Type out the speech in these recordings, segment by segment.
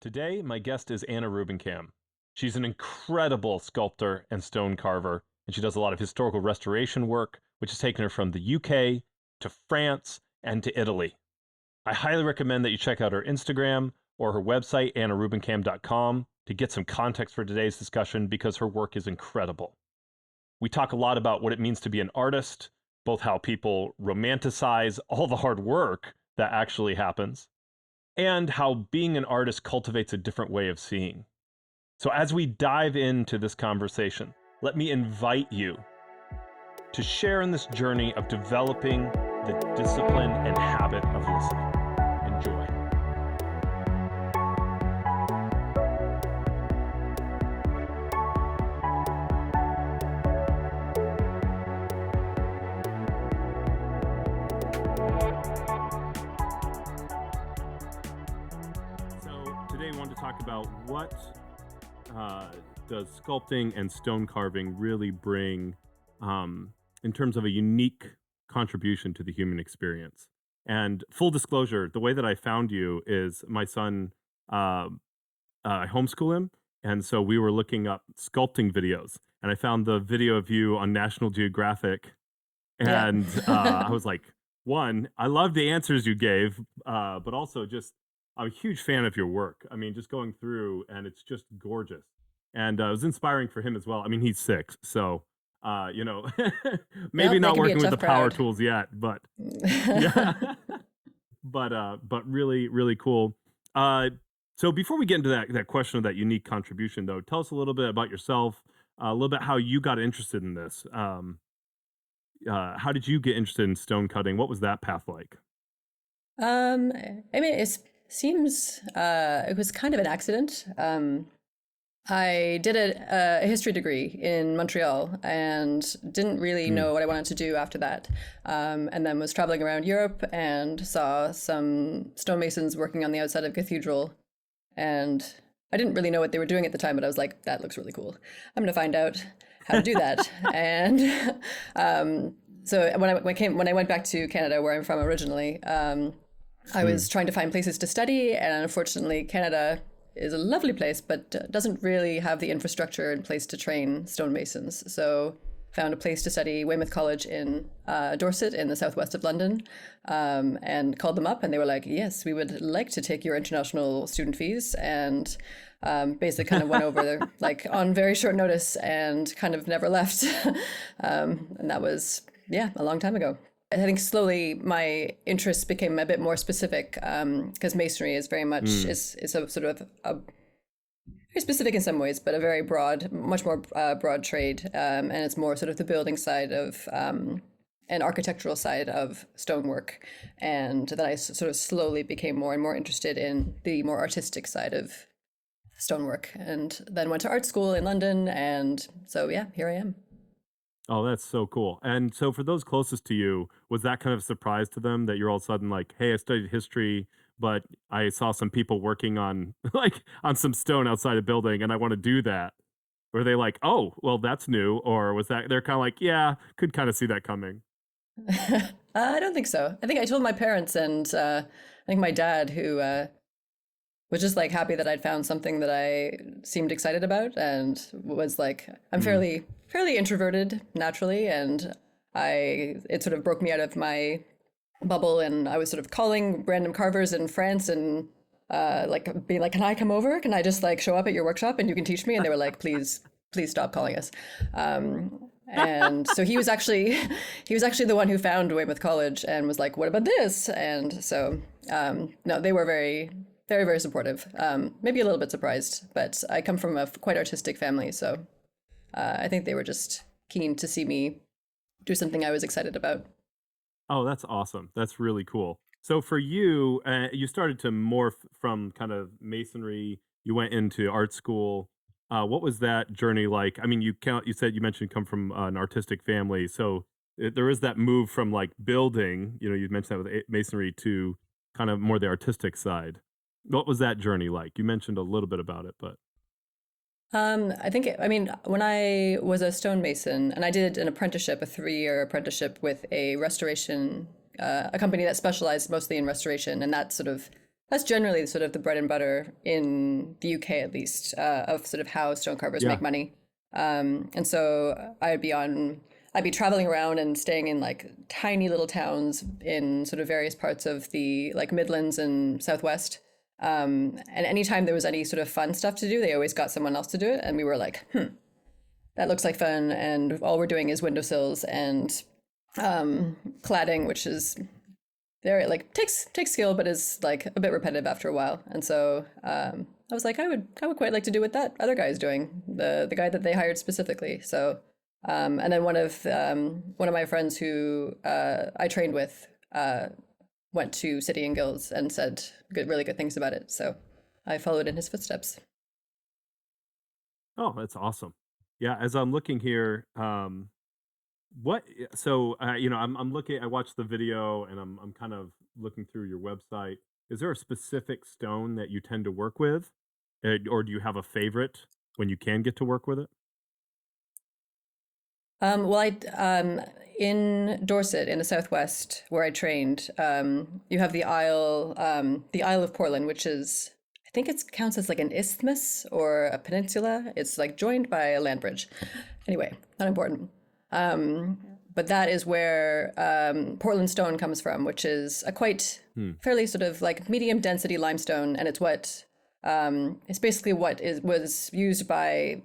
Today, my guest is Anna Rubincam. She's an incredible sculptor and stone carver, and she does a lot of historical restoration work, which has taken her from the UK to France and to Italy. I highly recommend that you check out her Instagram or her website, annarubincam.com, to get some context for today's discussion because her work is incredible. We talk a lot about what it means to be an artist, both how people romanticize all the hard work that actually happens, and how being an artist cultivates a different way of seeing. So as we dive into this conversation, let me invite you to share in this journey of developing the discipline and habit of listening. Enjoy. Talk about what does sculpting and stone carving really bring in terms of a unique contribution to the human experience. And full disclosure, the way that I found you is my son, I homeschool him, and so we were looking up sculpting videos, and I found the video of you on National Geographic, and I was like, one, I love the answers you gave, but also just I'm a huge fan of your work. I mean, just going through, and it's just gorgeous. And it was inspiring for him as well. I mean, he's 6, so, maybe not working with the power tools yet, but yeah, but really, really cool. So before we get into that question of that unique contribution, though, tell us a little bit about yourself, a little bit how you got interested in this. How did you get interested in stone cutting? What was that path like? I mean, it was kind of an accident. I did a history degree in Montreal and didn't really know what I wanted to do after that. And then was traveling around Europe and saw some stonemasons working on the outside of a cathedral. And I didn't really know what they were doing at the time, but I was like, that looks really cool. I'm going to find out how to do that. And so when I went back to Canada, where I'm from originally, I was trying to find places to study, and unfortunately Canada is a lovely place, but doesn't really have the infrastructure in place to train stonemasons. So found a place to study, Weymouth College in Dorset in the southwest of London, and called them up, and they were like, yes, we would like to take your international student fees, and basically kind of went over there like on very short notice and kind of never left. And that was, a long time ago. I think slowly my interests became a bit more specific because masonry is very much is a sort of a very specific in some ways, but a very broad, much more broad trade, and it's more sort of the building side of and architectural side of stonework, and then I sort of slowly became more and more interested in the more artistic side of stonework, and then went to art school in London, and so here I am. Oh, that's so cool. And so for those closest to you, was that kind of a surprise to them that you're all of a sudden like, hey, I studied history, but I saw some people working on like on some stone outside a building and I want to do that? Were they like, oh, well, that's new? Or was that they're kind of like, yeah, could kind of see that coming? I don't think so. I think I told my parents, and I think my dad, who was just like happy that I'd found something that I seemed excited about, and was like, I'm fairly introverted naturally, and it sort of broke me out of my bubble, and I was sort of calling random carvers in France and like being like, can I come over? Can I just like show up at your workshop and you can teach me? And they were like, please stop calling us. And so he was actually the one who found Weymouth College and was like, what about this? And so no, they were very, very, very supportive. Maybe a little bit surprised, but I come from a quite artistic family, so I think they were just keen to see me do something I was excited about. Oh, that's awesome. That's really cool. So for you, you started to morph from kind of masonry. You went into art school. What was that journey like? I mean, you said you mentioned you come from an artistic family, so there is that move from like building. You know, you mentioned that with masonry to kind of more the artistic side. What was that journey like? You mentioned a little bit about it, but I mean, when I was a stonemason, and I did an apprenticeship, a 3-year apprenticeship with a restoration, a company that specialized mostly in restoration, and that that's generally sort of the bread and butter in the UK, at least, of sort of how stone carvers Yeah. make money. And so I'd be traveling around and staying in like tiny little towns in sort of various parts of the like Midlands and Southwest. And anytime there was any sort of fun stuff to do, they always got someone else to do it. And we were like, that looks like fun. And all we're doing is windowsills and cladding, which is very like takes skill, but is like a bit repetitive after a while. And so I was like, I would quite like to do what that other guy is doing, the guy that they hired specifically. So and then one of my friends who I trained with went to City and Guilds and said really good things about it. So I followed in his footsteps. Oh, that's awesome. Yeah, as I'm looking here, what so I'm looking, I watched the video and I'm kind of looking through your website. Is there a specific stone that you tend to work with? Or do you have a favorite when you can get to work with it? Well, in Dorset, in the southwest, where I trained, you have the Isle of Portland, which is, I think it counts as like an isthmus or a peninsula. It's like joined by a land bridge. Anyway, not important. But that is where Portland stone comes from, which is a quite fairly sort of like medium density limestone, and it's basically what was used by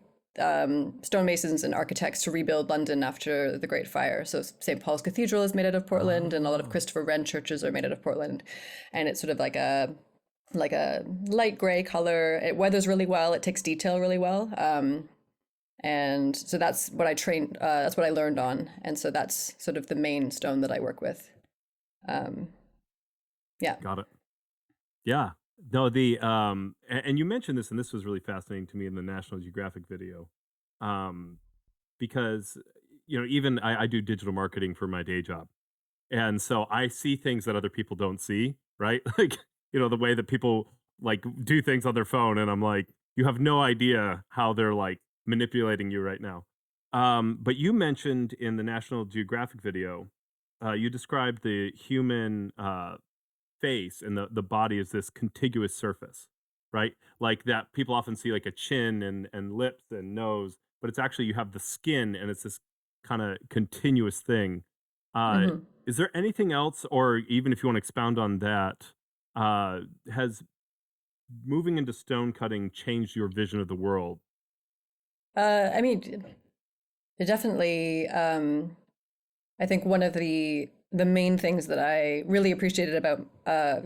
stonemasons and architects to rebuild London after the Great Fire. So St. Paul's Cathedral is made out of Portland, and a lot of Christopher Wren churches are made out of Portland. And it's sort of like a light gray color. It weathers really well. It takes detail really well. And so that's what I trained. That's what I learned on. And so that's sort of the main stone that I work with. Yeah. Got it. Yeah. No, and you mentioned this, and this was really fascinating to me in the National Geographic video, because even I do digital marketing for my day job, and so I see things that other people don't see, right? Like the way that people like do things on their phone, and I'm like, you have no idea how they're like manipulating you right now. But you mentioned in the National Geographic video, you described the human face and the body is this contiguous surface, right? Like that people often see like a chin and lips and nose, but it's actually you have the skin and it's this kind of continuous thing. Uh, hmm is there anything else, or even if you want to expound on that, has moving into stone cutting changed your vision of the world? I mean, it definitely. I think one of the main things that I really appreciated about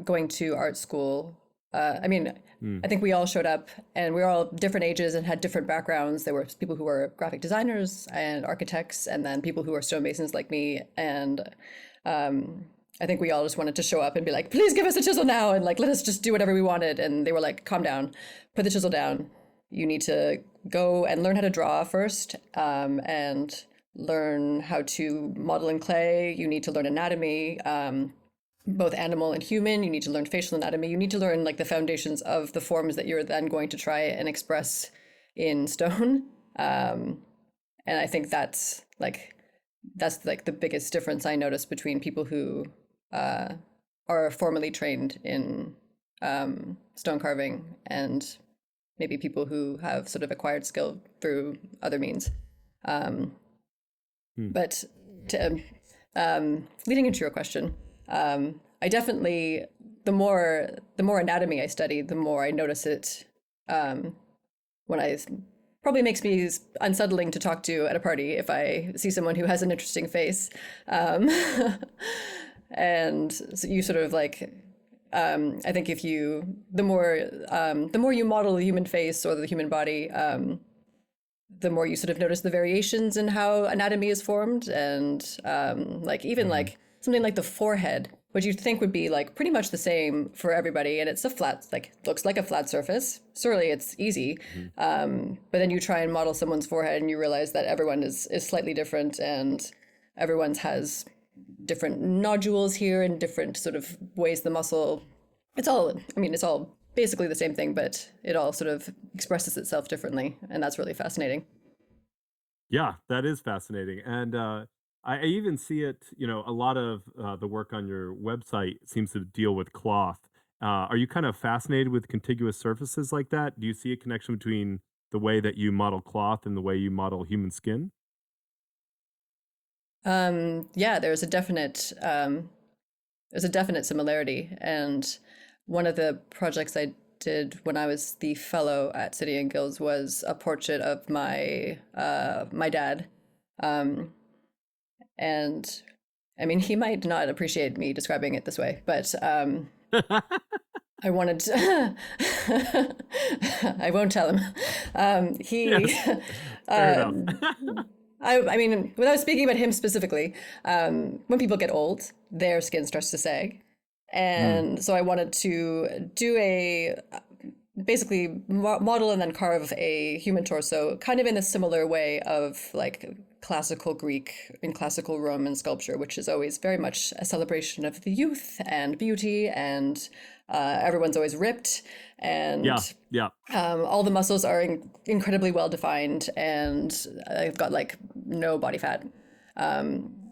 going to art school. I mean, Mm, I think we all showed up and we were all different ages and had different backgrounds. There were people who were graphic designers and architects, and then people who were stonemasons like me. And I think we all just wanted to show up and be like, please give us a chisel now and like let us just do whatever we wanted. And they were like, calm down, put the chisel down. You need to go and learn how to draw first, and learn how to model in clay. You need to learn anatomy, both animal and human. You need to learn facial anatomy. You need to learn like the foundations of the forms that you're then going to try and express in stone. And I think that's like the biggest difference I noticed between people who are formally trained in stone carving and maybe people who have sort of acquired skill through other means. Um, mm. but to, leading into your question, I definitely the more anatomy I study, the more I notice it. When I Probably makes me unsettling to talk to at a party if I see someone who has an interesting face, um, and so you sort of like. I think if you the more you model the human face or the human body, the more you sort of notice the variations in how anatomy is formed, and like even Mhm. like something like the forehead, which you think would be like pretty much the same for everybody, and it's a flat, like looks like a flat surface. Surely it's easy, Mhm. but then you try and model someone's forehead, and you realize that everyone is slightly different, and everyone's has different nodules here and different sort of ways the muscle. It's all, I mean, it's all basically the same thing, but it all sort of expresses itself differently, and that's really fascinating. Yeah, that is fascinating. And I even see it, a lot of the work on your website seems to deal with cloth. Are you kind of fascinated with contiguous surfaces like that? Do you see a connection between the way that you model cloth and the way you model human skin? Yeah, there's a definite similarity. And one of the projects I did when I was the fellow at City and Guilds was a portrait of my dad. Um, and I mean, he might not appreciate me describing it this way, but I wanted to, I won't tell him. He, Yes, fair enough. I mean, without speaking about him specifically, when people get old, their skin starts to sag. Mm, And so I wanted to do basically model and then carve a human torso, kind of in a similar way of like classical Greek and classical Roman sculpture, which is always very much a celebration of the youth and beauty, and everyone's always ripped, yeah, and yeah. all the muscles are incredibly well defined, and I've got like no body fat.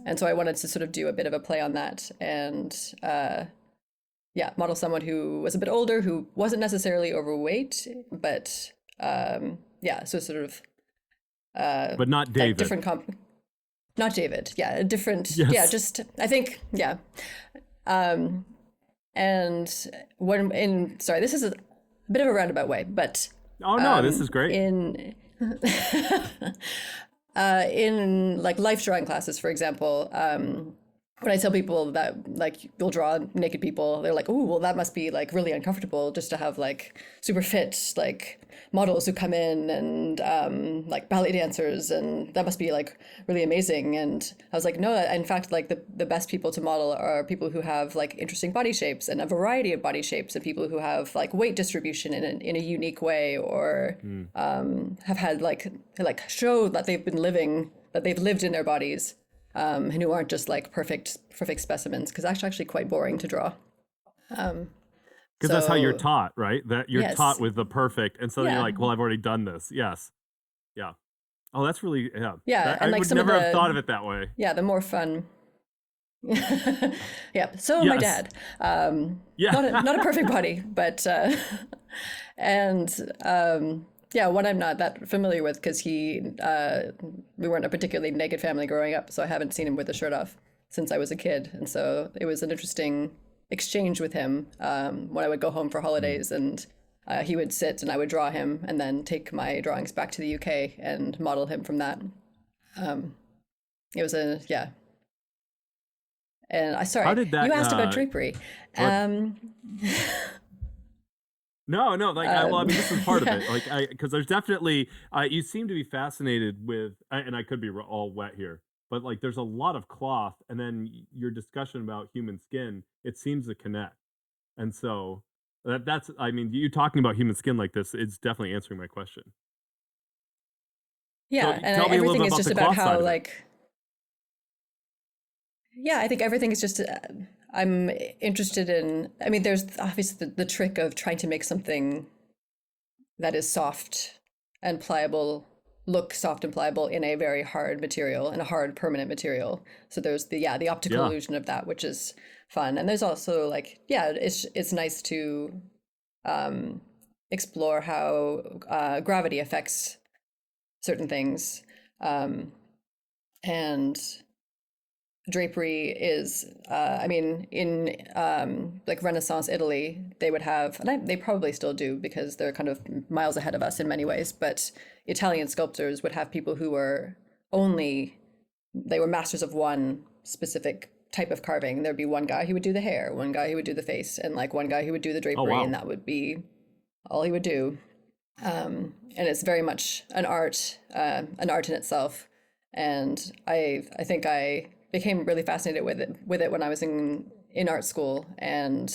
And so I wanted to sort of do a bit of a play on that, and yeah, model someone who was a bit older, who wasn't necessarily overweight, but yeah, so sort of But not like David. different not David, yeah, a different, yeah, Yes. just I think, yeah. And when in sorry, this is a bit of a roundabout way, but Oh no, this is great. in in like life drawing classes, for example, when I tell people that like you'll draw naked people, they're like, "Oh, well, that must be like really uncomfortable just to have like super fit like models who come in and like ballet dancers, and that must be like really amazing." And I was like, "No, in fact, like the best people to model are people who have like interesting body shapes and a variety of body shapes, and people who have like weight distribution in a unique way, or Mm. have had like show that they've lived in their bodies." And who aren't just like perfect specimens, because that's actually quite boring to draw. Because that's how you're So taught, right? That you're taught yes, with the perfect, and so you're yeah, like, "Well, I've already done this." Yes, yeah. Oh, that's really yeah. yeah, That, I and like would some of never have thought the of it that way. the more fun. Yeah, so my Yes, dad, yeah. not a perfect body, but and yeah, one I'm not that familiar with, because we weren't a particularly naked family growing up, so I haven't seen him with a shirt off since I was a kid, and so it was an interesting exchange with him when I would go home for Mm. holidays, and he would sit and I would draw him, and then take my drawings back to the UK and model him from that. It was a yeah. And How sorry, did you that? asked about drapery. What? Um, No, no. Like, well, I mean, this is part of yeah, it. Like, because there's definitely, you seem to be fascinated with, and I could be all wet here, but like, there's a lot of cloth, and then your discussion about human skin, it seems to connect, and so that's, I mean, you talking about human skin like this, it's definitely answering my question. So, yeah, and tell me a little everything bit is about just the about cloth how side of it. like yeah, I think everything is just I'm interested in. I mean, there's obviously the trick of trying to make something that is soft and pliable look soft and pliable in a very hard material, in a hard permanent material. So there's the optical Yeah. illusion of that, which is fun. And there's also like it's nice to um, explore how gravity affects certain things. And drapery is I mean, in like Renaissance Italy, they would have, and they probably still do, because they're kind of miles ahead of us in many ways, but Italian sculptors would have people who were only they were masters of one specific type of carving. There'd be one guy who would do the hair, one guy who would do the face, and like one guy who would do the Oh drapery, and wow. that would be all he would do. And it's very much an art in itself. And I think I became really fascinated with it when I was in art school, and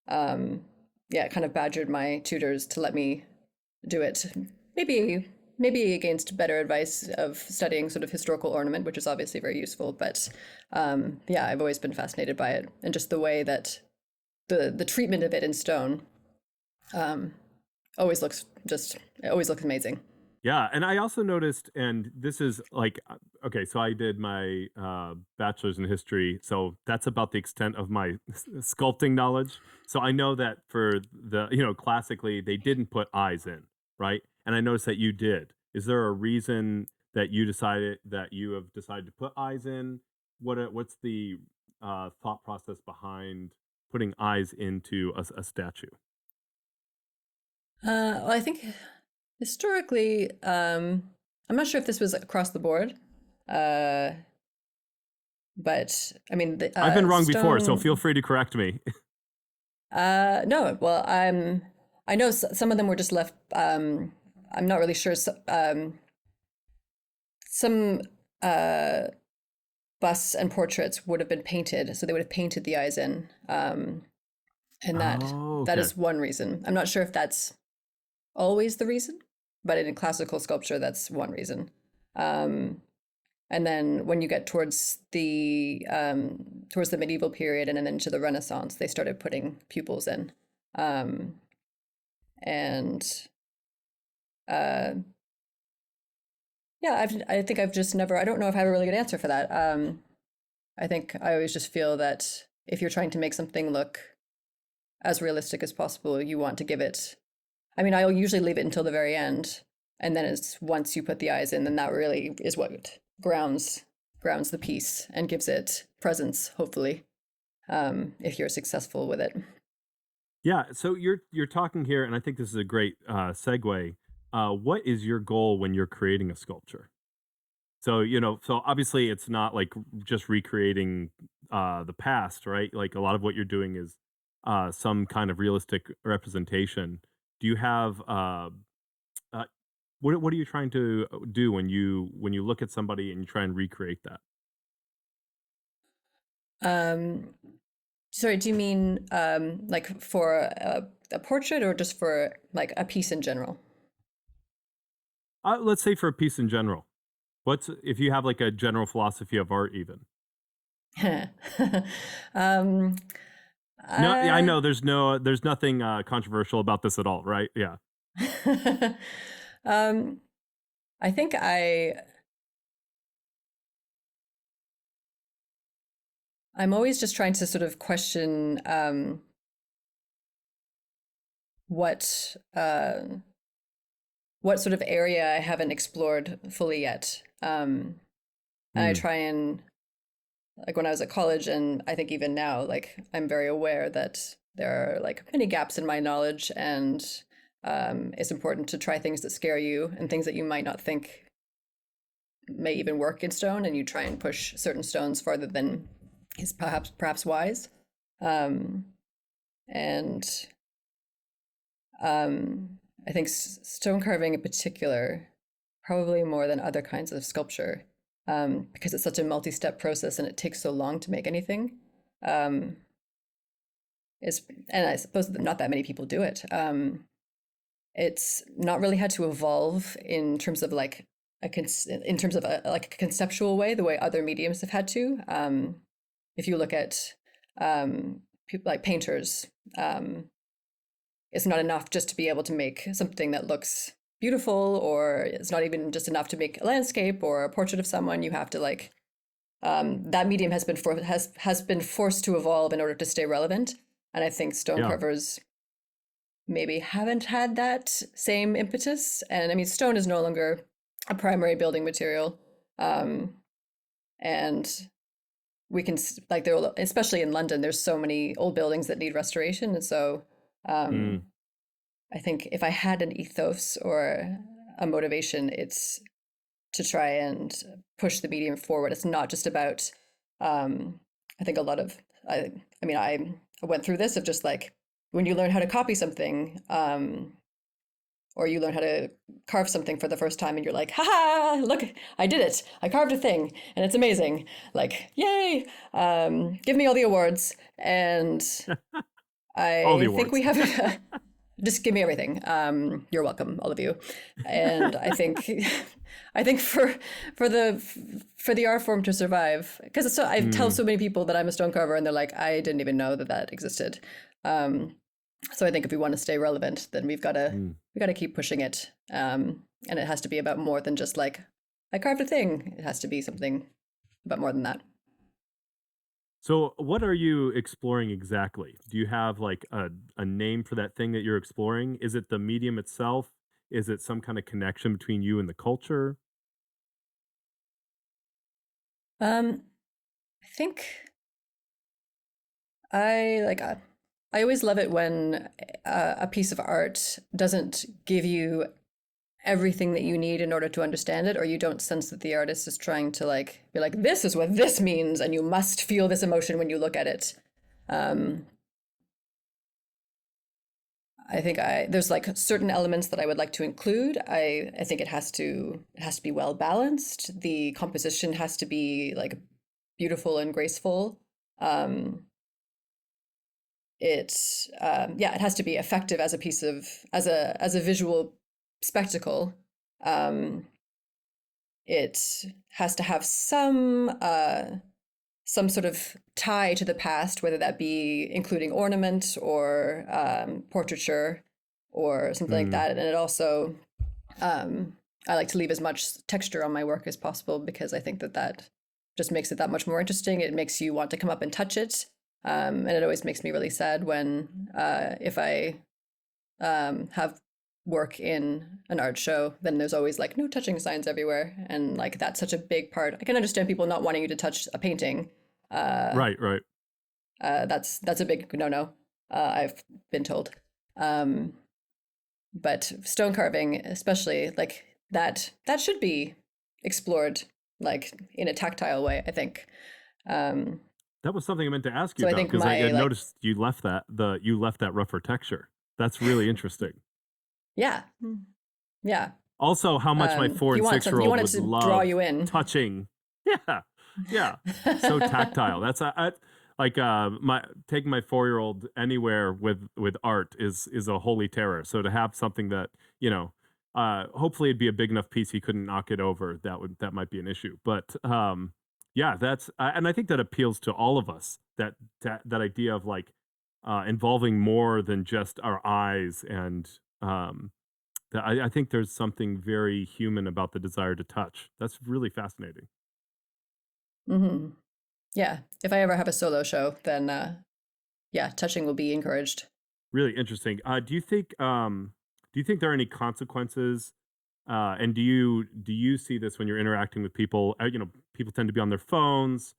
yeah, it kind of badgered my tutors to let me do it. Maybe against better advice of studying sort of historical ornament, which is obviously very useful. But yeah, I've always been fascinated by it, and just the way that the treatment of it in stone always looks just it always looks amazing. Yeah, and I also noticed, and this is like, okay, so I did my bachelor's in history, so that's about the extent of my sculpting knowledge. So I know that for the, classically they didn't put eyes in, right? And I noticed that you did. Is there a reason that you have decided to put eyes in? What's the thought process behind putting eyes into a statue? Well, I think historically, I'm not sure if this was across the board, uh, but I mean, I've been wrong before, so feel stone. free to correct me. No, well, I know some of them were just left. I'm not really sure. Some uh, busts and portraits would have been painted, so they would have painted the eyes in, and Oh, that okay. is one reason. I'm not sure if that's always the reason, but in classical sculpture, that's one reason. Um, and then when you get towards the medieval period and then into the Renaissance, they started putting pupils in. Um, and uh, yeah, I think I've just never. I don't know if I have a really good answer for that. I think I always just feel that if you're trying to make something look as realistic as possible, you want to give it. I mean, I'll usually leave it until the very end, and then it's once you put the eyes in, then that really is what grounds the piece and gives it presence. Hopefully, if you're successful with it. Yeah, so you're talking here, and I think this is a great segue. What is your goal when you're creating a sculpture? So so obviously it's not like just recreating the past, right? Like a lot of what you're doing is some kind of realistic representation. Do you have uh, what are you trying to do when you look at somebody and you try and recreate that? Um, Sorry, do you mean like for a portrait or just for like a piece in general? Let's say for a piece in general. What's if you have like a general philosophy of art, even? um, No, yeah, I uh, know there's nothing controversial about this at all, right? Yeah. um, I think I'm always just trying to sort of question what what sort of area I haven't explored fully yet. And I Mm, try and like when I was at college, and I think even now, like I'm very aware that there are like many gaps in my knowledge, and it's important to try things that scare you and things that you might not think may even work in stone, and you try and push certain stones farther than is perhaps wise. Um, and I think stone carving in particular, probably more than other kinds of sculpture, because it's such a multi-step process and it takes so long to make anything. Um, is and I suppose that not that many people do it. It's not really had to evolve in terms of like in terms of like a conceptual way, the way other mediums have had to. If you look at people like painters, it's not enough just to be able to make something that looks beautiful, or it's not even just enough to make a landscape or a portrait of someone. You have to like that medium has been forced to evolve in order to stay relevant. And I think stone yeah. carvers maybe haven't had that same impetus. And I mean, stone is no longer a primary building material. Um, and we can, like, there, especially in London, there's so many old buildings that need restoration. And so Mm, I think if I had an ethos or a motivation, it's to try and push the medium forward. It's not just about, I think a lot of, I mean, I went through this of just like when you learn how to copy something, or you learn how to carve something for the first time and you're like, haha, look, I did it. I carved a thing and it's amazing. Like, yay. Give me all the awards. And all the I think awards. we have just give me everything. You're welcome, all of you. And I think, I think for the art form to survive, because I tell Mm, so many people that I'm a stone carver, and they're like, I didn't even know that existed. Um, So I think if we want to stay relevant, then Mm. we got to keep pushing it. And it has to be about more than just like I carved a thing. It has to be something about more than that. So, what are you exploring exactly? Do you have like a name for that thing that you're exploring? Is it the medium itself? Is it some kind of connection between you and the culture? I think I like I always love it when a piece of art doesn't give you everything that you need in order to understand it, or you don't sense that the artist is trying to like be like, this is what this means, and you must feel this emotion when you look at it. Um, I think there's like certain elements that I would like to include. I think it has to be well balanced. The composition has to be like beautiful and graceful. Um, it has to be effective as a piece of as a visual spectacle. Um, it has to have some sort of tie to the past, whether that be including ornament or portraiture or something like Mm, that. And it also, I like to leave as much texture on my work as possible because I think that that just makes it that much more interesting. It makes you want to come up and touch it. And it always makes me really sad when, if I have work in an art show, then there's always like no touching signs everywhere. And like that's such a big part. I can understand people not wanting you to touch a painting. Uh, right, right. that's a big no-no. I've been told. Um, but stone carving, especially like that should be explored like in a tactile way, I think. Um, That was something I meant to ask you so I about think because I my had like noticed you left that rougher texture. That's really interesting. yeah, yeah. Also, how much my four You and want six year something, you old want it would to draw love you in. touching. Yeah, yeah, so tactile. That's like my taking my 4 year old anywhere with art is a holy terror. So to have something that hopefully it'd be a big enough piece he couldn't knock it over. That might be an issue. But yeah, that's and I think that appeals to all of us. That idea of like involving more than just our eyes and I think there's something very human about the desire to touch. That's really fascinating. Hmm. Yeah. If I ever have a solo show, then yeah, touching will be encouraged. Really interesting. Do you think there are any consequences? And do you see this when you're interacting with people? People tend to be on their phones.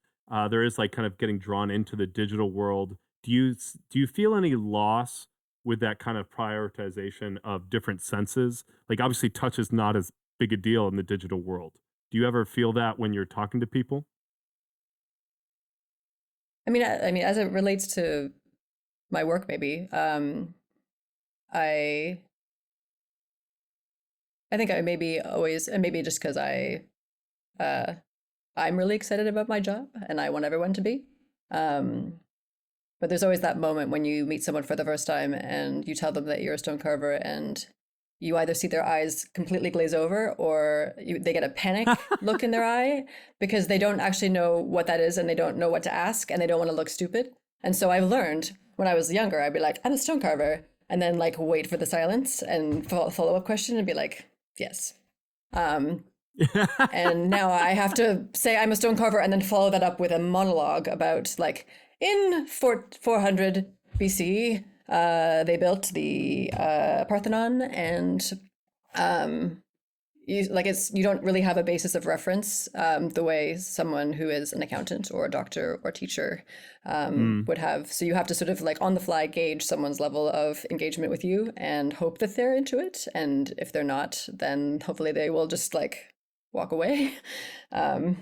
There is like kind of getting drawn into the digital world. Do you feel any loss with that kind of prioritization of different senses? Like obviously, touch is not as big a deal in the digital world. Do you ever feel that when you're talking to people? I mean, as it relates to my work, maybe I I think I maybe always, and maybe just because uh, I'm really excited about my job and I want everyone to be. Um, but there's always that moment when you meet someone for the first time and you tell them that you're a stone carver and you either see their eyes completely glaze over or they get a panic look in their eye because they don't actually know what that is and they don't know what to ask and they don't want to look stupid. And so I've learned when I was younger, I'd be like, I'm a stone carver. And then like wait for the silence and follow up question and be like, yes. Um, and now I have to say I'm a stone carver and then follow that up with a monologue about like in 400 BC, they built the Parthenon, and you don't really have a basis of reference the way someone who is an accountant or a doctor or teacher Mm. would have. So you have to sort of like on the fly gauge someone's level of engagement with you and hope that they're into it. And if they're not, then hopefully they will just like walk away. Um,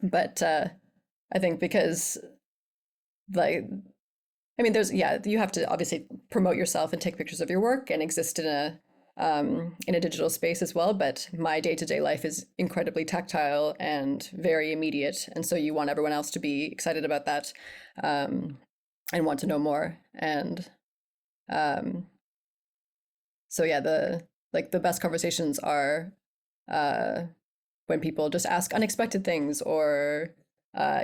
but I think because like I mean, you have to obviously promote yourself and take pictures of your work and exist in a digital space as well. But my day to day life is incredibly tactile and very immediate, and so you want everyone else to be excited about that, and want to know more. And um, so yeah, the best conversations are uh, when people just ask unexpected things or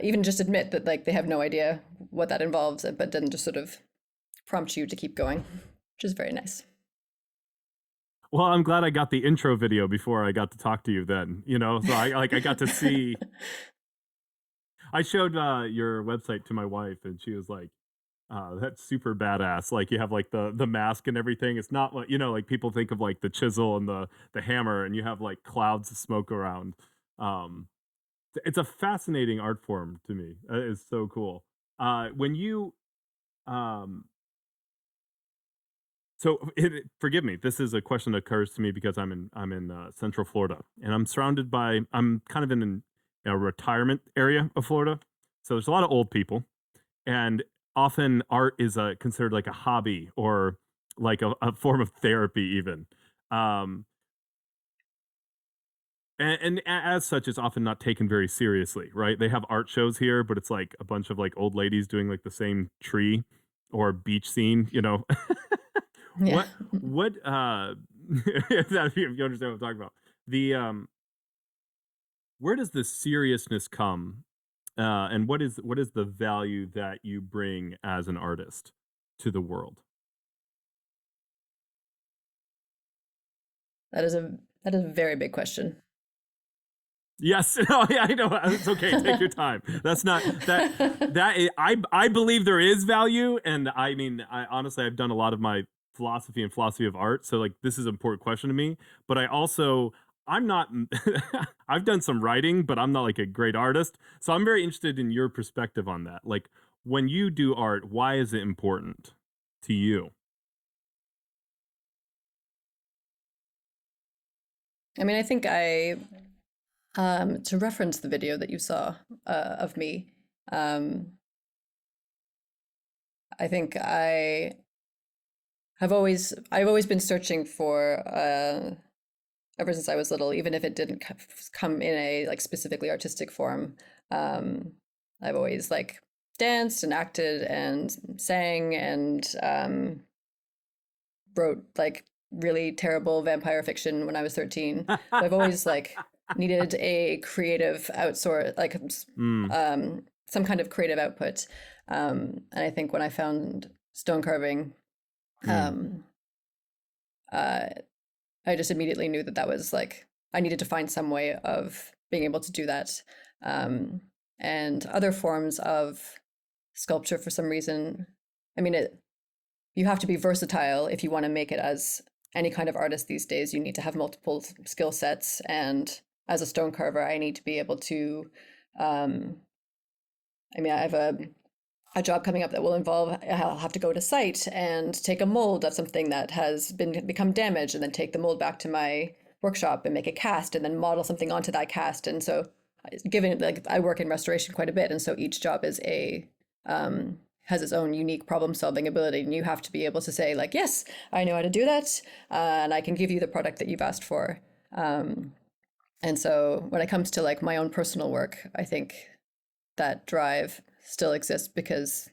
even just admit that like they have no idea what that involves, but then just sort of prompt you to keep going, which is very nice. Well, I'm glad I got the intro video before I got to talk to you then, so I got to see. I showed your website to my wife and she was like, that's super badass. Like you have like the mask and everything. It's not like, like people think of like the chisel and the hammer and you have like clouds of smoke around. Um, it's a fascinating art form to me. It's so cool. When you um forgive me. This is a question that occurs to me because I'm in Central Florida, and I'm kind of in a retirement area of Florida, so there's a lot of old people, and often art is considered like a hobby or like a form of therapy even. Um, and as such, it's often not taken very seriously, right? They have art shows here, but it's like a bunch of like old ladies doing like the same tree or beach scene. Yeah. What if you understand what I'm talking about. The Where does the seriousness come? And what is the value that you bring as an artist to the world? That is a very big question. Yes, no, yeah, I know. It's okay. Take your time. That's not I believe there is value, and I mean, I honestly I've done a lot of my philosophy of art, so like this is an important question to me. But I'm not. I've done some writing, but I'm not like a great artist. So I'm very interested in your perspective on that. Like when you do art, why is it important to you? I mean, I think to reference the video that you saw of me, um, I think I've always been searching for ever since I was little, even if it didn't come in a like specifically artistic form. I've always like danced and acted and sang and wrote like really terrible vampire fiction when I was 13. So I've always like needed a creative outsource, like Mm, some kind of creative output. And I think when I found stone carving, mm, um, uh, I just immediately knew that that was like I needed to find some way of being able to do that. Um, and other forms of sculpture, for some reason, I mean, you have to be versatile if you want to make it as any kind of artist these days. You need to have multiple skill sets, and as a stone carver, I need to be able to. Um, I mean, I have a job coming up that will involve I'll have to go to site and take a mold of something that has become damaged, and then take the mold back to my workshop and make a cast, and then model something onto that cast. And so, given like I work in restoration quite a bit, and so each job is has its own unique problem solving ability, and you have to be able to say like, yes, I know how to do that, and I can give you the product that you've asked for. Um, and so when it comes to like my own personal work, I think that drive still exists because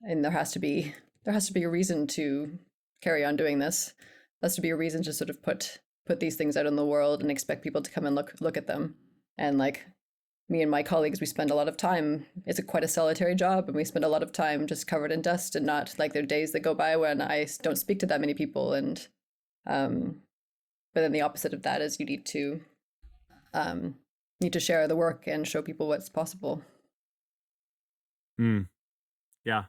and there has to be a reason to carry on doing this. There has to be a reason to sort of put these things out in the world and expect people to come and look at them. And like me and my colleagues, we spend a lot of time. It's quite a solitary job, and we spend a lot of time just covered in dust, and not like there are days that go by when I don't speak to that many people. And but then the opposite of that is you need to share the work and show people what's possible. mm. Yeah.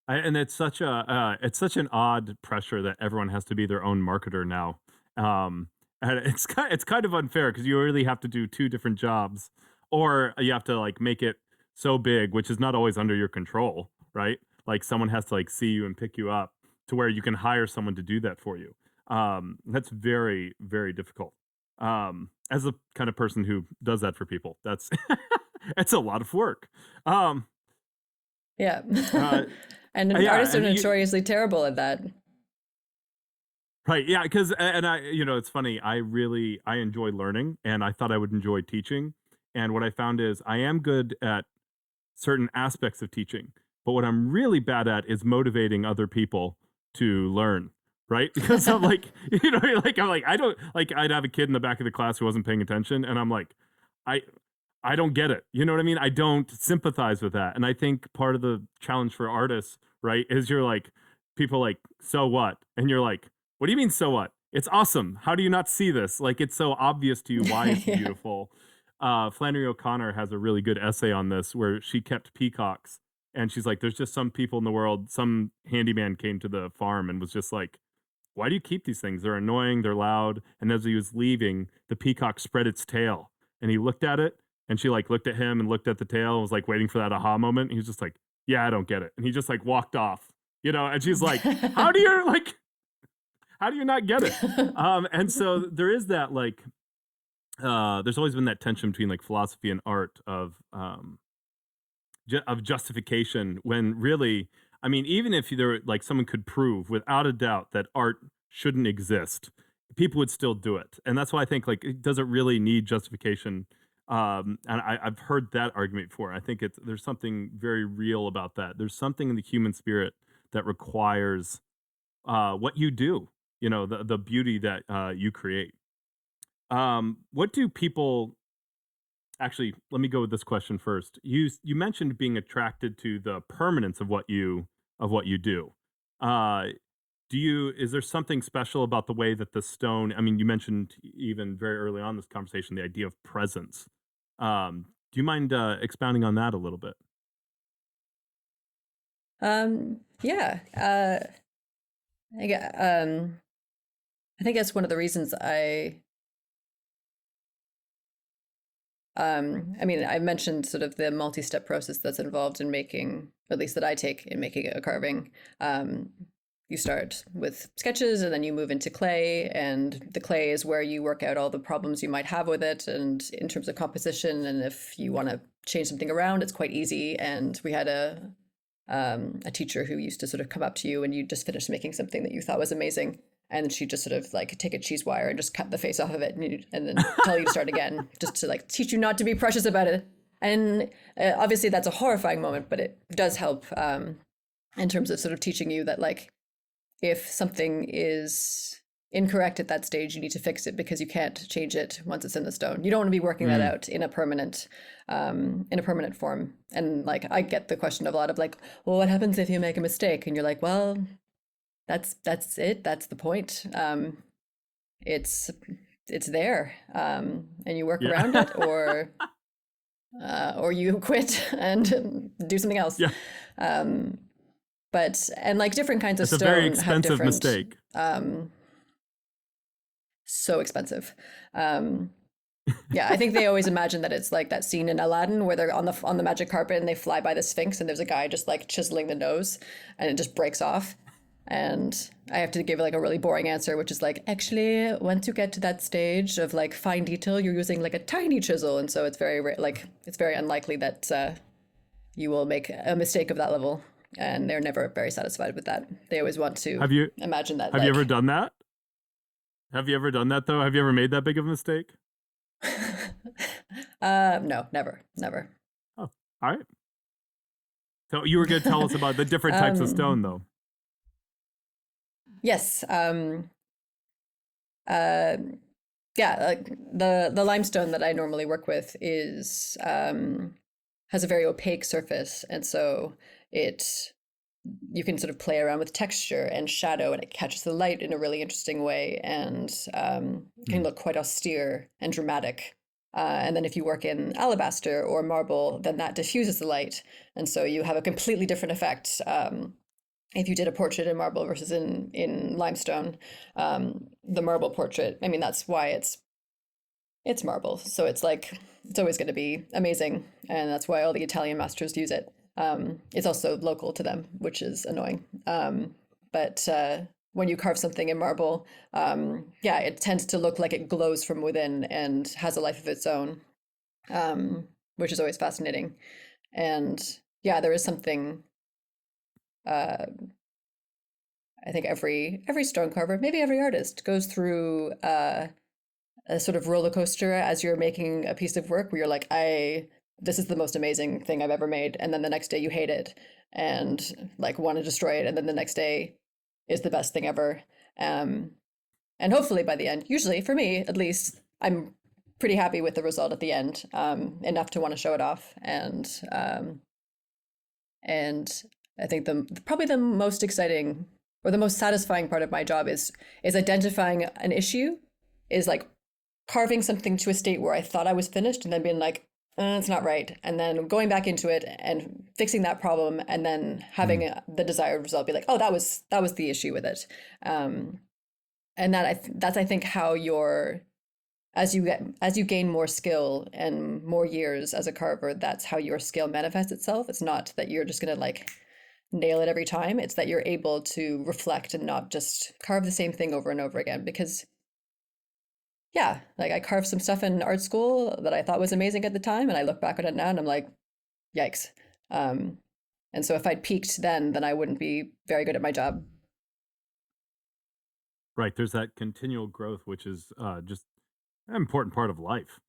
And it's such an odd pressure that everyone has to be their own marketer now. And it's kind of unfair because you really have to do two different jobs, or you have to like make it so big, which is not always under your control, right? Like someone has to like see you and pick you up to where you can hire someone to do that for you. That's very, very difficult. As a kind of person who does that for people, that's it's a lot of work. Um, Yeah. uh, And yeah, artists are and notoriously terrible at that. right, yeah, because and it's funny. I enjoy learning, and I thought I would enjoy teaching. And what I found is I am good at certain aspects of teaching, but what I'm really bad at is motivating other people to learn. Right, because I'm like, I'm like, I don't like. I'd have a kid in the back of the class who wasn't paying attention, and I'm like, I I don't get it. You know what I mean? I don't sympathize with that. And I think part of the challenge for artists right? Is you're like, people like, so what? And you're like, what do you mean, so what? It's awesome. How do you not see this? Like, it's so obvious to you why it's Yeah. beautiful. Flannery O'Connor has a really good essay on this where she kept peacocks. And she's like, there's just some people in the world, some handyman came to the farm and was just like, why do you keep these things? They're annoying, they're loud. And as he was leaving, the peacock spread its tail. And he looked at it, and she like looked at him and looked at the tail and was like waiting for that aha moment. And he was just like, yeah, I don't get it. And he just like walked off, and she's like, how do you not get it? And so there is that like, there's always been that tension between like philosophy and art of justification, when really, I mean, even if there like someone could prove without a doubt that art shouldn't exist, people would still do it. And that's why I think like it doesn't really need justification. And I've heard that argument before. I think there's something very real about that. There's something in the human spirit that requires what you do, the beauty that you create. What do people actually, let me go with this question first. You mentioned being attracted to the permanence of what you do. Uh, is there something special about the way that the stone? I mean, you mentioned even very early on in this conversation the idea of presence. Do you mind expounding on that a little bit? Yeah. I think that's one of the reasons I mean, I mentioned sort of the multi-step process that's involved in making, at least that I take in making a carving. You start with sketches and then you move into clay, and the clay is where you work out all the problems you might have with it, and in terms of composition, and if you want to change something around, it's quite easy. And we had a teacher who used to sort of come up to you and you just finished making something that you thought was amazing, and she'd just sort of like take a cheese wire and just cut the face off of it, and then tell you to start again, just to like teach you not to be precious about it. And obviously that's a horrifying moment, but it does help in terms of sort of teaching you that like if something is incorrect at that stage, you need to fix it, because you can't change it once it's in the stone. You don't want to be working that out in a permanent form. And like I get the question of a lot of like, well, what happens if you make a mistake? And you're like, well, that's it. That's the point. It's there, and you work around it, or you quit and do something else. Yeah. But like different kinds of It's a stone very have expensive different mistake. So expensive. Yeah, I think they always imagine that it's like that scene in Aladdin where they're on the magic carpet and they fly by the Sphinx and there's a guy just like chiseling the nose and it just breaks off. And I have to give like a really boring answer, which is like, actually, once you get to that stage of like fine detail, you're using like a tiny chisel, and so it's very it's very unlikely that you will make a mistake of that level. And they're never very satisfied with that. They always want to imagine that. Have you ever done that? Have you ever done that though? Have you ever made that big of a mistake? No, never. Oh, all right. So you were going to tell us about the different types of stone, though. Yes. Yeah, like the limestone that I normally work with is has a very opaque surface, and so you can sort of play around with texture and shadow, and it catches the light in a really interesting way, and can look quite austere and dramatic. And then if you work in alabaster or marble, then that diffuses the light, and so you have a completely different effect. If you did a portrait in marble versus in limestone, the marble portrait, I mean, that's why it's marble, so it's like it's always going to be amazing, and that's why all the Italian masters use it. It's also local to them, which is annoying. But when you carve something in marble, yeah, it tends to look like it glows from within and has a life of its own, which is always fascinating. And yeah, there is something. I think every stone carver, maybe every artist, goes through a sort of roller coaster as you're making a piece of work where you're like, this is the most amazing thing I've ever made, and then the next day you hate it and like want to destroy it, and then the next day is the best thing ever. And hopefully by the end, usually for me at least, I'm pretty happy with the result at the end, enough to want to show it off. And I think probably the most exciting or the most satisfying part of my job is identifying an issue, is like carving something to a state where I thought I was finished and then being like, it's not right. And then going back into it and fixing that problem and then having the desired result be like, oh, that was the issue with it. And that's I think how as you gain more skill and more years as a carver, that's how your skill manifests itself. It's not that you're just gonna like nail it every time. It's that you're able to reflect and not just carve the same thing over and over again. Because yeah, like I carved some stuff in art school that I thought was amazing at the time, and I look back on it now and I'm like, yikes. And so if I'd peaked then I wouldn't be very good at my job. Right. There's that continual growth, which is just an important part of life.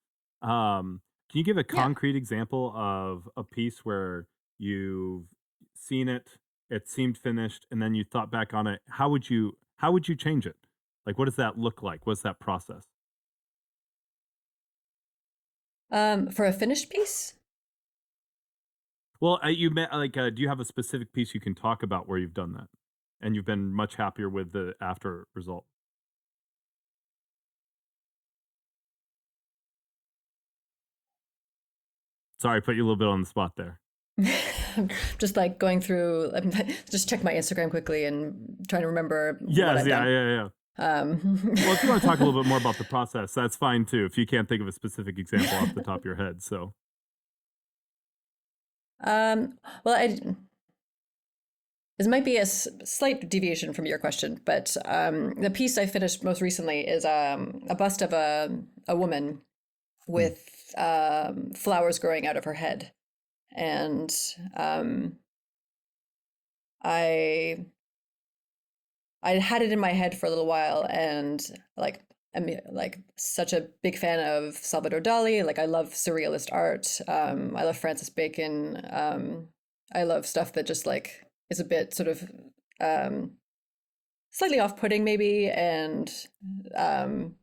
Can you give a Yeah. concrete example of a piece where you've seen it, it seemed finished, and then you thought back on it? How would you change it? Like, what does that look like? What's that process? For a finished piece, Well, you met like, do you have a specific piece you can talk about where you've done that, and you've been much happier with the after result? Sorry, I put you a little bit on the spot there. just like going through, just check my Instagram quickly and trying to remember what Yes, I've yeah, done. yeah, yeah. Well, if you want to talk a little bit more about the process, that's fine too. If you can't think of a specific example off the top of your head, so Well, this might be a slight deviation from your question, but the piece I finished most recently is a bust of a woman mm, with flowers growing out of her head, and I had it in my head for a little while, and like I'm like such a big fan of Salvador Dali. Like I love surrealist art. I love Francis Bacon. I love stuff that just like is a bit sort of um, slightly off-putting maybe, and um,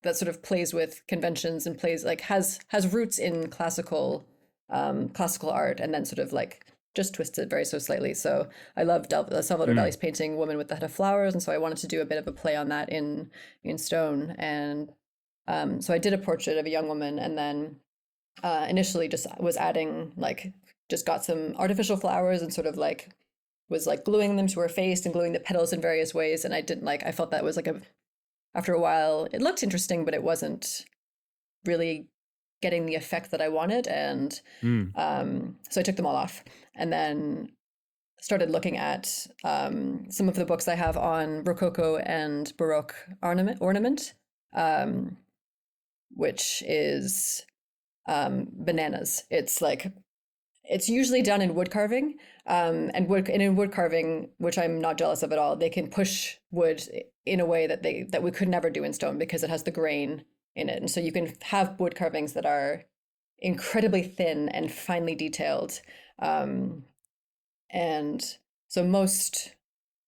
that sort of plays with conventions and plays like has roots in classical art, and then sort of like just twists it very so slightly. So I love Salvador mm, Dali's painting "Woman with the Head of Flowers," and so I wanted to do a bit of a play on that in stone. And so I did a portrait of a young woman, and then initially just was adding like just got some artificial flowers and sort of like was like gluing them to her face and gluing the petals in various ways. And I felt that was like after a while it looked interesting, but it wasn't really getting the effect that I wanted. And mm. so I took them all off and then started looking at some of the books I have on Rococo and Baroque ornament, um, which is bananas. It's usually done in wood carving, and in wood carving, which I'm not jealous of at all. They can push wood in a way that we could never do in stone because it has the grain in it, and so you can have wood carvings that are incredibly thin and finely detailed, and so most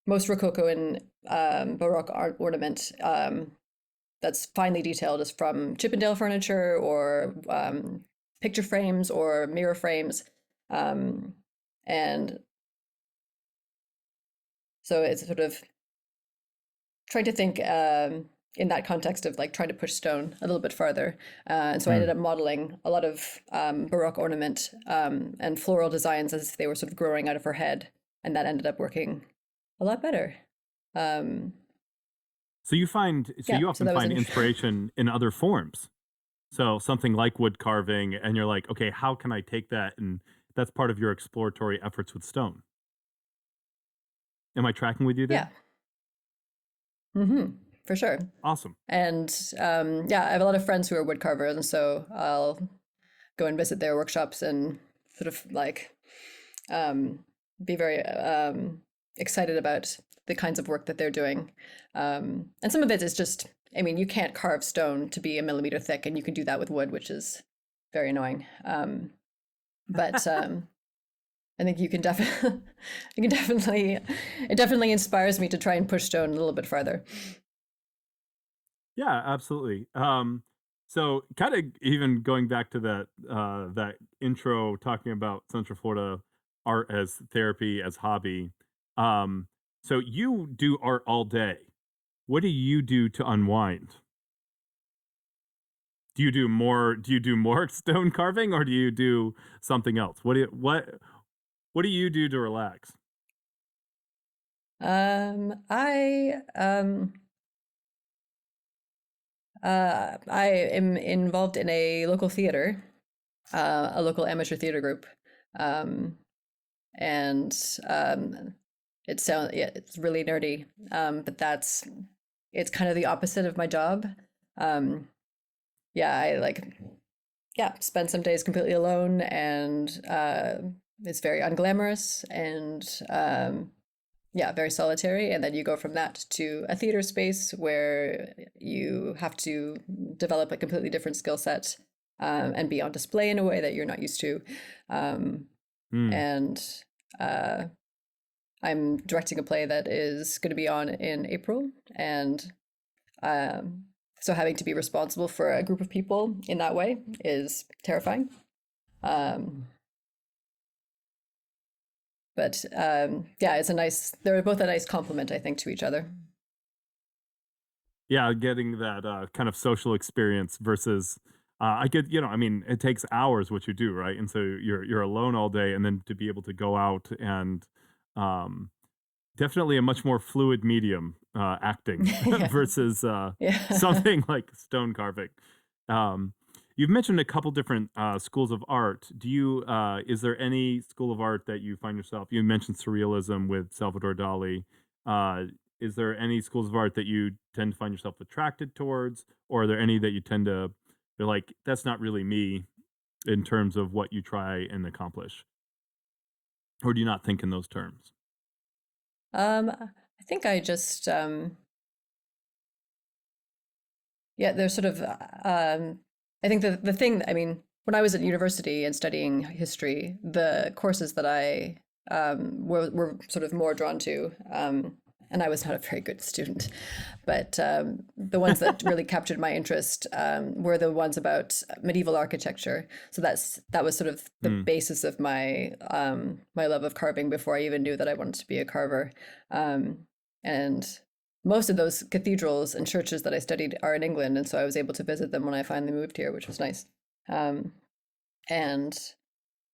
Rococo and Baroque art ornament that's finely detailed is from Chippendale furniture or picture frames or mirror frames. And so it's sort of trying to think in that context of like trying to push stone a little bit farther. And so I ended Mm. up modeling a lot of Baroque ornament and floral designs as if they were sort of growing out of her head. And that ended up working a lot better. Um, So yeah, you so often that was find an inspiration in other forms. So something like wood carving, and you're like, okay, how can I take that? And that's part of your exploratory efforts with stone. Am I tracking with you yeah, there? for sure. Awesome. And yeah, I have a lot of friends who are wood carvers, and so I'll go and visit their workshops and sort of like um, be very excited about the kinds of work that they're doing. And some of it is just, I mean, you can't carve stone to be a millimeter thick, and you can do that with wood, which is very annoying. But I think you can definitely, it definitely inspires me to try and push stone a little bit farther. Yeah, absolutely. So kind of even going back to that intro talking about Central Florida art as therapy, as hobby. So you do art all day. What do you do to unwind? Do you do more stone carving, or do you do something else? What do you do to relax? I am involved in a local theater, a local amateur theater group, um, and it's really nerdy, but it's kind of the opposite of my job. Um, yeah, I spend some days completely alone, and it's very unglamorous and very solitary. And then you go from that to a theater space where you have to develop a completely different skill set, and be on display in a way that you're not used to. Um, Hmm. and uh, I'm directing a play that is going to be on in April, and um, so having to be responsible for a group of people in that way is terrifying. Um, but they're both a nice complement, I think, to each other. Yeah, getting that kind of social experience versus I get, I mean, it takes hours what you do, right? And so you're alone all day, and then to be able to go out and um, definitely a much more fluid medium, acting Yeah. versus Yeah. something like stone carving. Um, you've mentioned a couple different schools of art. Is there any school of art that you find yourself? You mentioned surrealism with Salvador Dali. Uh, is there any schools of art that you tend to find yourself attracted towards, or are there any that you tend to be like, that's not really me in terms of what you try and accomplish, or do you not think in those terms? I think I just there's sort of I think the thing, I mean, when I was at university and studying history, the courses that I were sort of more drawn to, and I was not a very good student, but the ones that really captured my interest were the ones about medieval architecture. So that was sort of the Hmm. basis of my love of carving before I even knew that I wanted to be a carver. And most of those cathedrals and churches that I studied are in England, and so I was able to visit them when I finally moved here, which was nice. Um, and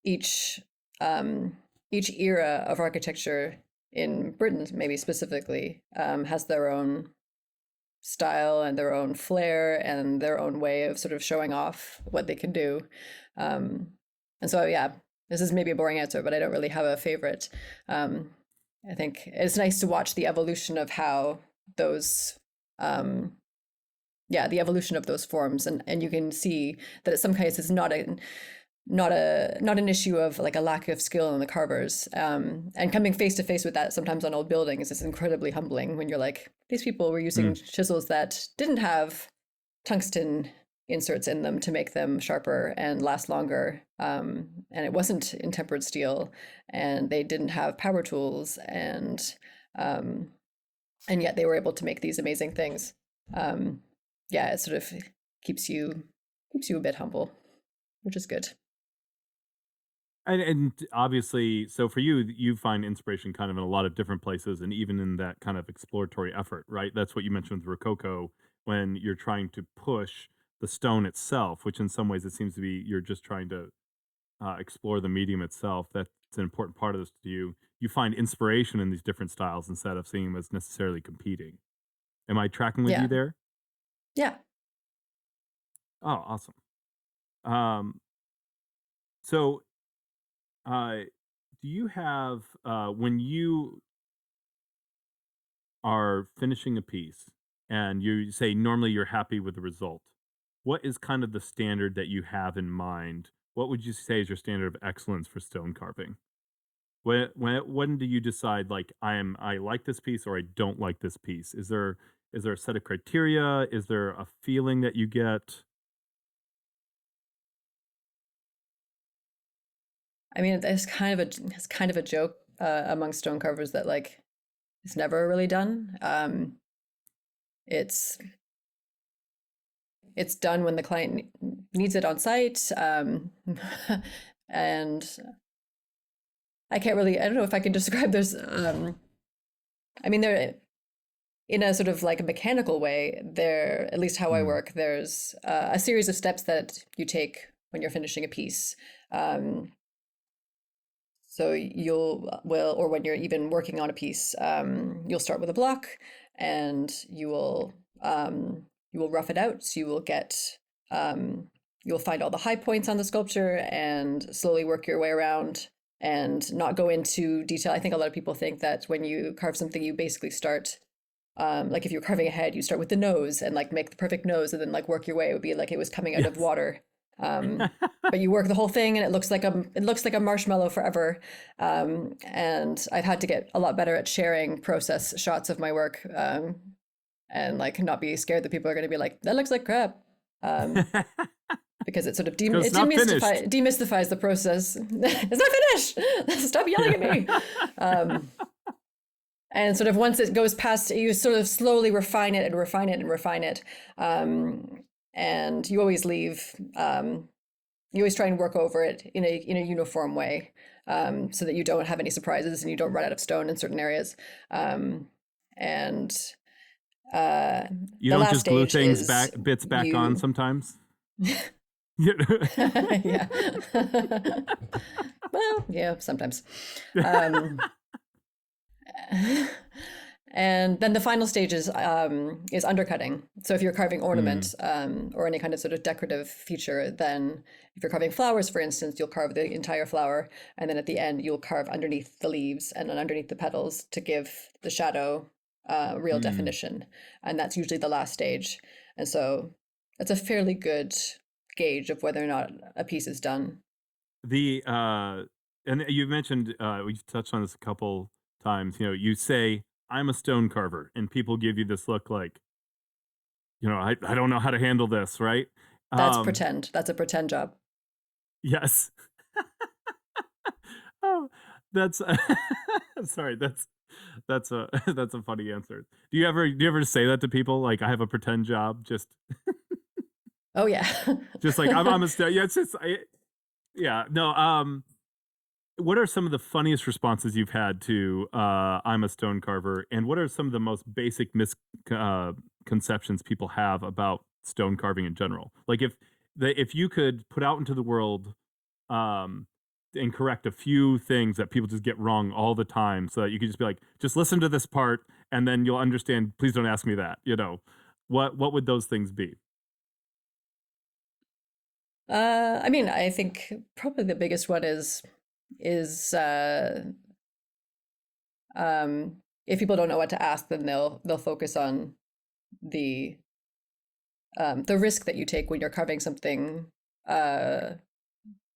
each each era of architecture in Britain, maybe specifically, has their own style and their own flair and their own way of sort of showing off what they can do. And so, yeah, this is maybe a boring answer, but I don't really have a favorite. Um, I think it's nice to watch the evolution of how those the evolution of those forms, and you can see that in some cases not an issue of like a lack of skill in the carvers, and coming face to face with that sometimes on old buildings is incredibly humbling when you're like, these people were using Hmm. chisels that didn't have tungsten inserts in them to make them sharper and last longer, and it wasn't in tempered steel, and they didn't have power tools, um, and yet they were able to make these amazing things. Um, yeah, it sort of keeps you a bit humble, which is good. And obviously, so for you, you find inspiration kind of in a lot of different places, and even in that kind of exploratory effort, right? That's what you mentioned with Rococo, when you're trying to push the stone itself, which in some ways it seems to be you're just trying to explore the medium itself. That's an important part of this to you. You find inspiration in these different styles instead of seeing them as necessarily competing. Am I tracking with you Yeah, there? yeah. Oh, awesome. Um, so, uh, do you have when you are finishing a piece and you say normally you're happy with the result, what is kind of the standard that you have in mind? What would you say is your standard of excellence for stone carving? When do you decide like I like this piece or I don't like this piece? Is there a set of criteria? Is there a feeling that you get? I mean, it's kind of a joke among stone carvers that like it's never really done. It's it's done when the client needs it on site, and I don't know if I can describe this. I mean, they're in a sort of like a mechanical way. There, at least how I work, there's a series of steps that you take when you're finishing a piece. So or when you're even working on a piece, you'll start with a block, and you will rough it out. So you will you'll find all the high points on the sculpture and slowly work your way around and not go into detail. I think a lot of people think that when you carve something, you basically start, like if you're carving a head, you start with the nose and like make the perfect nose and then like work your way. It would be like it was coming out of water. But you work the whole thing and it looks like a marshmallow forever. And I've had to get a lot better at sharing process shots of my work, and like not be scared that people are going to be like, that looks like crap. Because it sort of demystifies the process. It's not finished. Stop yelling at me. And sort of once it goes past, you sort of slowly refine it and refine it and refine it. And you always leave, you always try and work over it in a uniform way, so that you don't have any surprises and you don't run out of stone in certain areas. And you don't just glue things bits back on sometimes. Yeah. Well, yeah, sometimes. And then the final stage is undercutting. So if you're carving ornament, or any kind of sort of decorative feature, then if you're carving flowers, for instance, you'll carve the entire flower, and then at the end you'll carve underneath the leaves and then underneath the petals to give the shadow real definition. And that's usually the last stage. And so that's a fairly good gauge of whether or not a piece is done. And you mentioned, we've touched on this a couple times, you say, I'm a stone carver, and people give you this look like, I don't know how to handle this, right? That's pretend. That's a pretend job. Yes. Oh, that's sorry. That's a funny answer. Do you ever say that to people? Like, I have a pretend job, just. Oh yeah. Just like I'm a stone. Yeah, it's just yeah. No. What are some of the funniest responses you've had to I'm a stone carver, and what are some of the most basic misconceptions people have about stone carving in general? Like if you could put out into the world and correct a few things that people just get wrong all the time, so that you could just be like, just listen to this part and then you'll understand, please don't ask me that, what would those things be? I mean, I think probably the biggest one is if people don't know what to ask, then they'll focus on the risk that you take when you're carving something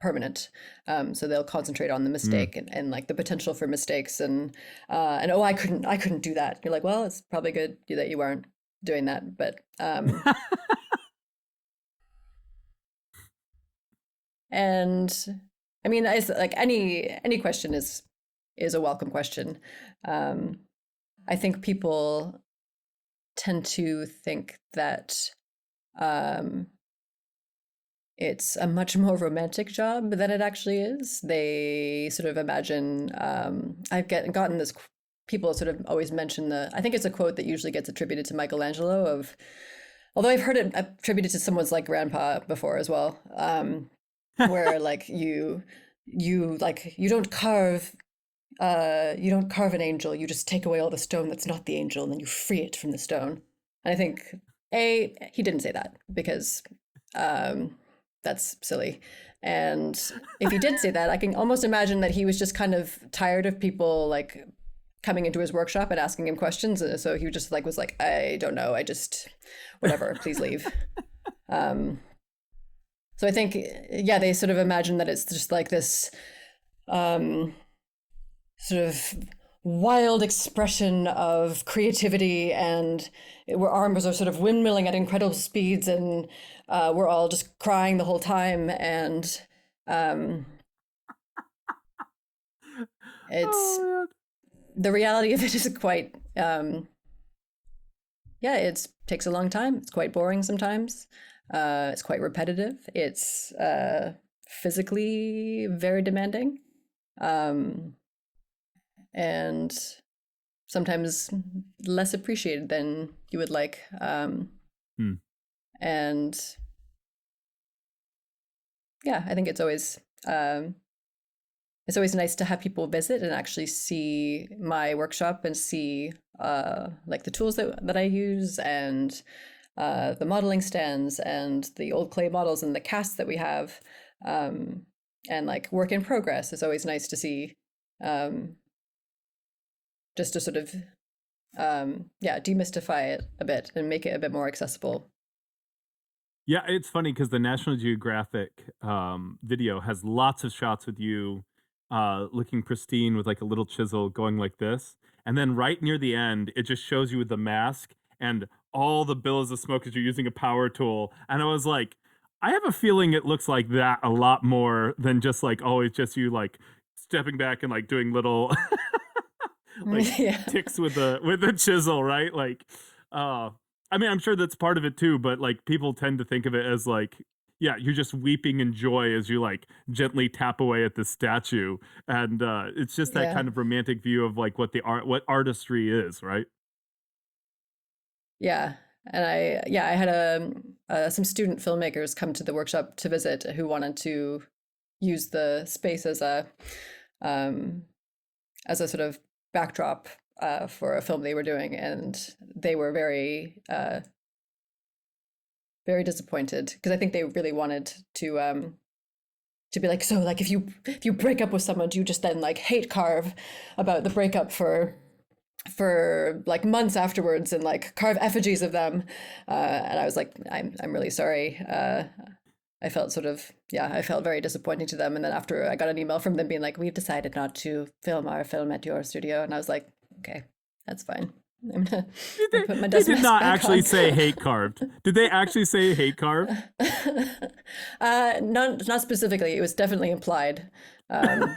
permanent. So they'll concentrate on the mistake and like the potential for mistakes and oh, I couldn't do that. You're like, well, it's probably good that you weren't doing that, but and I mean, it's like any question is a welcome question. I think people tend to think that it's a much more romantic job than it actually is. They sort of imagine, I've gotten this, people sort of always mention I think it's a quote that usually gets attributed to Michelangelo although I've heard it attributed to someone's like grandpa before as well. Where like you don't carve an angel, you just take away all the stone that's not the angel and then you free it from the stone. And I think he didn't say that because that's silly. And if he did say that, I can almost imagine that he was just kind of tired of people like coming into his workshop and asking him questions. So he just was like, I don't know, I just whatever, please leave. So I think, yeah, they sort of imagine that it's just like this sort of wild expression of creativity, and where arms are sort of windmilling at incredible speeds, and we're all just crying the whole time. And it's the reality of it is quite, it takes a long time. It's quite boring sometimes. It's quite repetitive. It's physically very demanding. and sometimes less appreciated than you would like. And yeah, I think it's always nice to have people visit and actually see my workshop and see like the tools that I use, and the modeling stands and the old clay models and the casts that we have, and like work in progress. It's always nice to see, just to sort of demystify it a bit and make it a bit more accessible. Yeah, it's funny because the National Geographic video has lots of shots with you looking pristine with like a little chisel going like this. And then right near the end, it just shows you with the mask and all the billows of smoke as you're using a power tool. And I was like, I have a feeling it looks like that a lot more than just like always just you like stepping back and like doing little like Yeah. ticks with the chisel, right? Like, I mean, I'm sure that's part of it too, but like people tend to think of it as like, yeah, you're just weeping in joy as you like gently tap away at the statue, and it's just that Yeah. kind of romantic view of like what artistry is, right? Yeah. And I had some student filmmakers come to the workshop to visit who wanted to use the space as a sort of backdrop for a film they were doing, and they were very very disappointed because I think they really wanted to be like, so like if you break up with someone, do you just then like hate carve about the breakup for like months afterwards and like carve effigies of them? And I was like, I'm really sorry. I felt very disappointing to them. And then after I got an email from them being like, we've decided not to film our film at your studio. And I was like, okay, that's fine. I'm gonna put my They dust did mask not back actually on. say hate carved. Did they actually say hate carved? Not specifically. It was definitely implied. I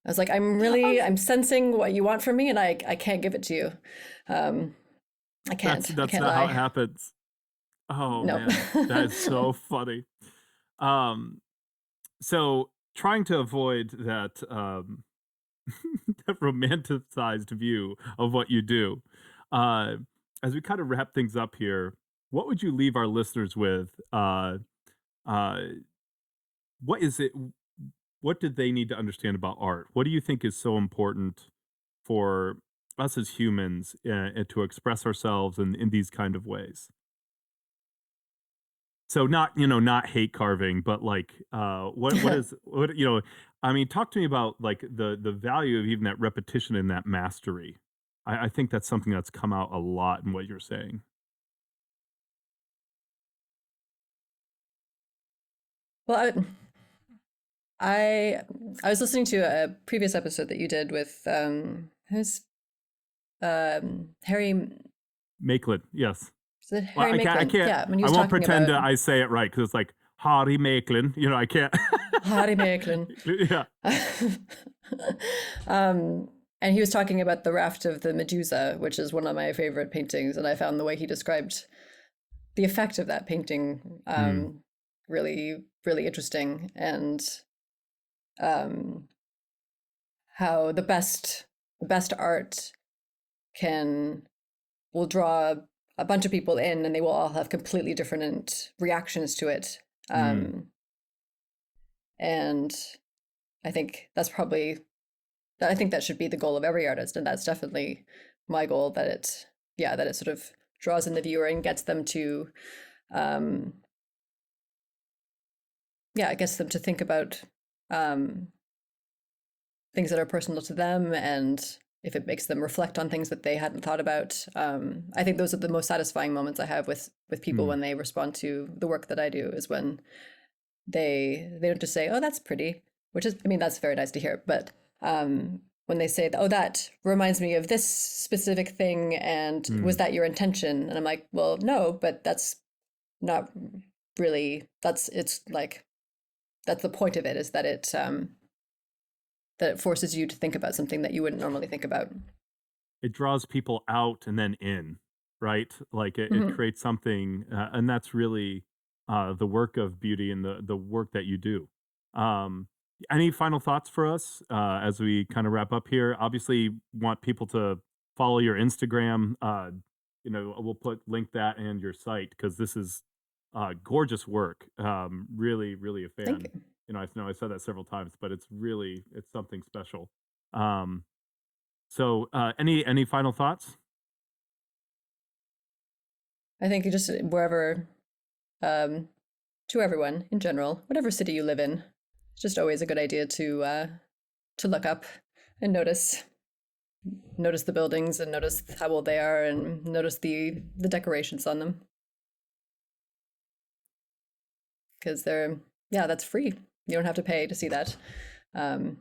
was like, I'm sensing what you want from me, and I can't give it to you. I can't. I That's can't not how it lie. happens. Oh No. man, that is so funny. Um, so trying to avoid that that romanticized view of what you do. Uh, as we kind of wrap things up here, what would you leave our listeners with? Uh, what is it? What did they need to understand about art? What do you think is so important for us as humans to express ourselves in these kind of ways? So not, not hate carving, but like what is what I mean, talk to me about like the value of even that repetition and that mastery. I think that's something that's come out a lot in what you're saying. Well, I was listening to a previous episode that you did with who's Harry. Maitland, yes. Is it Well, Harry I Maitland? can't, Yeah, when he I was won't talking pretend about I say it right because it's like Hardy Maitland. I can't. Harry Maitland. Yeah. And he was talking about the raft of the Medusa, which is one of my favorite paintings, and I found the way he described the effect of that painting Mm, really, really interesting, and um, how the best art will draw a bunch of people in, and they will all have completely different reactions to it. mm. And I think I think that should be the goal of every artist, and that's definitely my goal. That it sort of draws in the viewer and gets them to, um, it gets them to think about um, things that are personal to them, and if it makes them reflect on things that they hadn't thought about. I think those are the most satisfying moments I have with people Mm. when they respond to the work that I do, is when they don't just say, "Oh, that's pretty," which is, I mean, that's very nice to hear, but when they say, "Oh, that reminds me of this specific thing," and was Mm. that your intention? And I'm like, well, no, but that's not really. It's like that's the point of it, is that it forces you to think about something that you wouldn't normally think about. It draws people out and then in, right? Like it Hmm. creates something, and that's really the work of beauty and the work that you do. Um, Any final thoughts for us as we kind of wrap up here? Obviously, want people to follow your Instagram. We'll link that and your site because this is gorgeous work. Really, really a Thank fan. you. I know I said that several times, but it's something special. Any final thoughts? I think just wherever, to everyone in general, whatever city you live in, it's just always a good idea to look up and notice the buildings and notice how old they are and notice the decorations on them. Because that's free. You don't have to pay to see that. And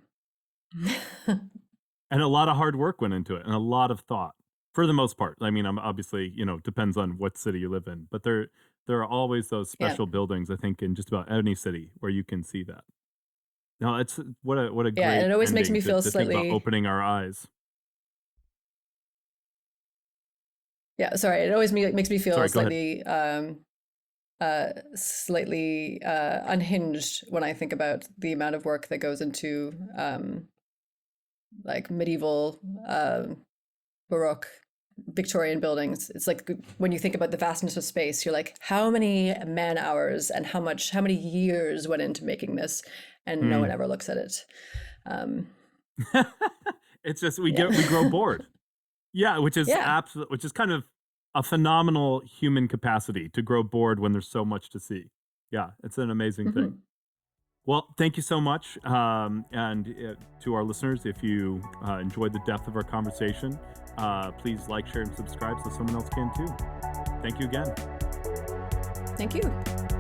a lot of hard work went into it and a lot of thought for the most part. I mean, I'm obviously, depends on what city you live in, but there are always those special buildings, I think, in just about any city where you can see that. No, it's what a great and it always makes me ending feel to think slightly about opening our eyes. Yeah, sorry. It always makes me feel Sorry, go slightly unhinged when I think about the amount of work that goes into like medieval, Baroque, Victorian buildings. It's like when you think about the vastness of space, you're like, how many man hours and how many years went into making this, and no one ever looks at it. It's just we grow bored. Yeah, which is which is kind of a phenomenal human capacity to grow bored when there's so much to see. Yeah, it's an amazing thing. Well, thank you so much. And to our listeners, if you enjoyed the depth of our conversation, please like, share, and subscribe so someone else can too. Thank you again. Thank you.